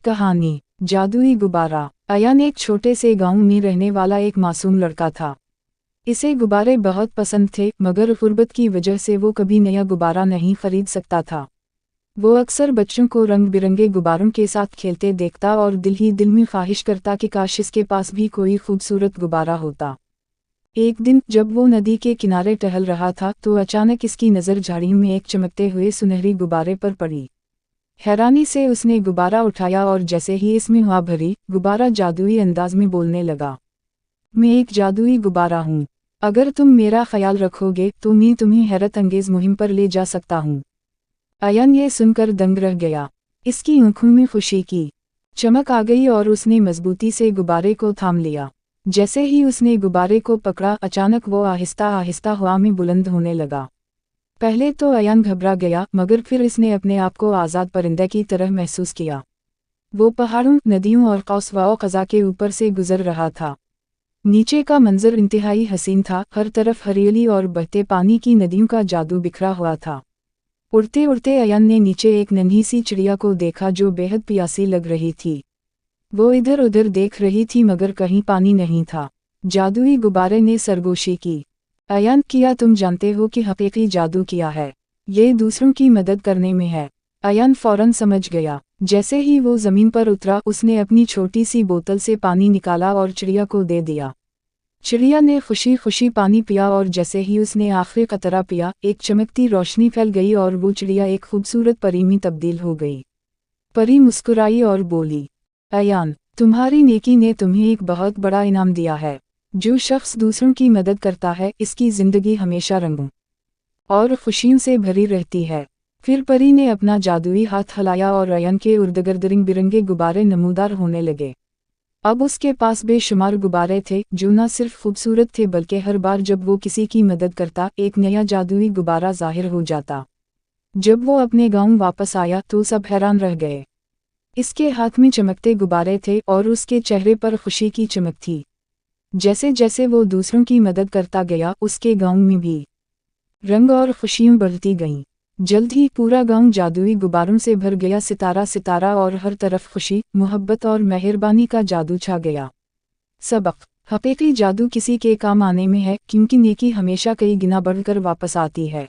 कहानी जादुई गुब्बारा। अयान एक छोटे से गांव में रहने वाला एक मासूम लड़का था। इसे गुब्बारे बहुत पसंद थे, मगर गुर्बत की वजह से वो कभी नया गुब्बारा नहीं खरीद सकता था। वो अक्सर बच्चों को रंग बिरंगे गुब्बारों के साथ खेलते देखता और दिल ही दिल में ख्वाहिश करता कि काश इसके पास भी कोई खूबसूरत गुब्बारा होता। एक दिन जब वो नदी के किनारे टहल रहा था तो अचानक इसकी नज़र झाड़ी में एक चमकते हुए सुनहरी गुब्बारे पर पड़ी। हैरानी से उसने गुब्बारा उठाया और जैसे ही इसमें हवा भरी, गुब्बारा जादुई अंदाज में बोलने लगा, मैं एक जादुई गुब्बारा हूँ। अगर तुम मेरा ख्याल रखोगे तो मैं तुम्हें हैरत अंगेज मुहिम पर ले जा सकता हूँ। अयान ये सुनकर दंग रह गया। इसकी आंखों में खुशी की चमक आ गई और उसने मजबूती से गुब्बारे को थाम लिया। जैसे ही उसने गुब्बारे को पकड़ा, अचानक वो आहिस्ता आहिस्ता हवा में बुलंद होने लगा। पहले तो अयान घबरा गया, मगर फिर इसने अपने आप को आज़ाद परिंदे की तरह महसूस किया। वो पहाड़ों, नदियों और कौसवाओ क़ज़ा के ऊपर से गुजर रहा था। नीचे का मंजर इंतहाई हसीन था, हर तरफ हरियाली और बहते पानी की नदियों का जादू बिखरा हुआ था। उड़ते उड़ते अयान ने नीचे एक नन्ही सी चिड़िया को देखा जो बेहद प्यासी लग रही थी। वो इधर उधर देख रही थी मगर कहीं पानी नहीं था। जादुई गुब्बारे ने सरगोशी की, अयान, क्या तुम जानते हो कि हकीकी जादू क्या है? ये दूसरों की मदद करने में है। अयान फौरन समझ गया। जैसे ही वो ज़मीन पर उतरा, उसने अपनी छोटी सी बोतल से पानी निकाला और चिड़िया को दे दिया। चिड़िया ने खुशी खुशी पानी पिया और जैसे ही उसने आखिरी कतरा पिया, एक चमकती रोशनी फैल गई और वो चिड़िया एक खूबसूरत परी में तब्दील हो गई। परी मुस्कुराई और बोली, अयान, तुम्हारी नेकी ने तुम्हें एक बहुत बड़ा इनाम दिया है। जो शख्स दूसरों की मदद करता है, इसकी ज़िंदगी हमेशा रंगों और खुशियों से भरी रहती है। फिर परी ने अपना जादुई हाथ हिलाया और अयान के इर्द-गिर्द रंग बिरंगे गुब्बारे नमूदार होने लगे। अब उसके पास बेशुमार गुब्बारे थे जो न सिर्फ खूबसूरत थे बल्कि हर बार जब वो किसी की मदद करता, एक नया जादुई गुब्बारा ज़ाहिर हो जाता। जब वो अपने गांव वापस आया तो सब हैरान रह गए। इसके हाथ में चमकते गुब्बारे थे और उसके चेहरे पर खुशी की चमक थी। जैसे जैसे वो दूसरों की मदद करता गया, उसके गांव में भी रंग और खुशियाँ बढ़ती गईं। जल्द ही पूरा गांव जादुई गुब्बारों से भर गया, सितारा सितारा और हर तरफ खुशी, मोहब्बत और मेहरबानी का जादू छा गया। सबक: हकीकी जादू किसी के काम आने में है, क्योंकि नेकी हमेशा कई गुना बढ़कर वापस आती है।